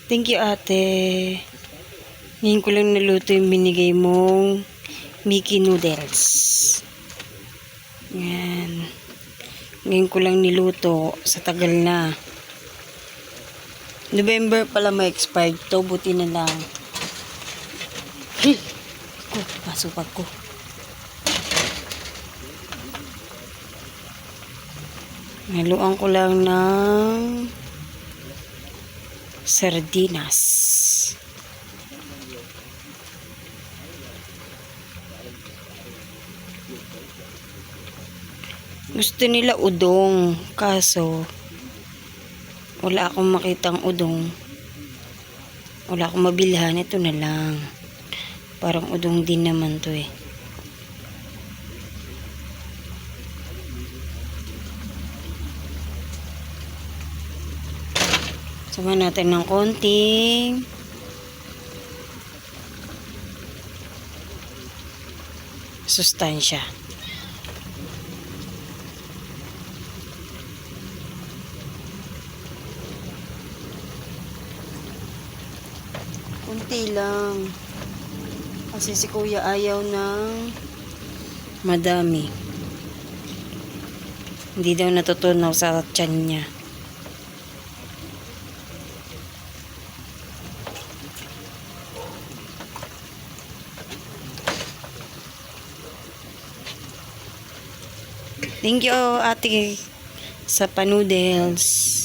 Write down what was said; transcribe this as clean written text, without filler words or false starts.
Thank you, ate. Ngayon ko lang naluto yung binigay mong Mickey noodles. Yan. Ngayon ko lang niluto. Sa tagal na. November pala may expired to. Buti na lang. Masupag ko. Haluan ko lang ng sardinas. Gusto nila udong, kaso wala akong makitang udong. Wala akong mabilhan. Ito na lang. Parang udong din naman to eh. Sama natin ng konting sustansya. Kunti lang. Kasi si kuya ayaw ng madami. Hindi daw natutunaw sa tiyan niya. Thank you, ate, sa pa-noodles.